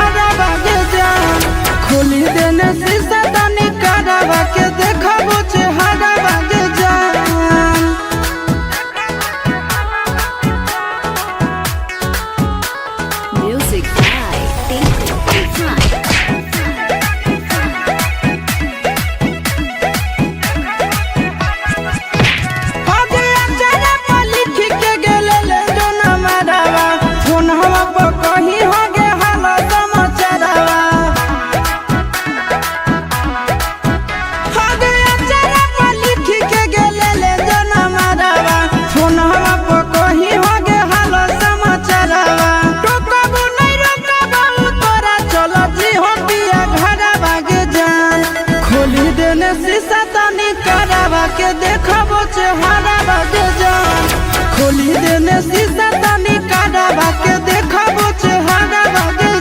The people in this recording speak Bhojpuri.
हारा बागे जान खोली देने शीशा तनी करावा के देखबो चेहरा बागे जान। Music by Tinku Tufan. आगे अचारा पर लिख के गेले ले जो न मरावा फोन हवा पर कहीं हो गे हाल समाचारवा। आगे अचारा पर लिख के गेले ले जो न मरावा फोन हवा पर कहीं हो गे हाल समाचारवा। टोकबो नहीं रोकबो तोरा चलो जी हो पिया घरा बागे जान खोली देने शीशा तनी करावा के देखबो चेहरा बागे जान खोली देने शीशा तनी करावा के देखबो चेहरा बागे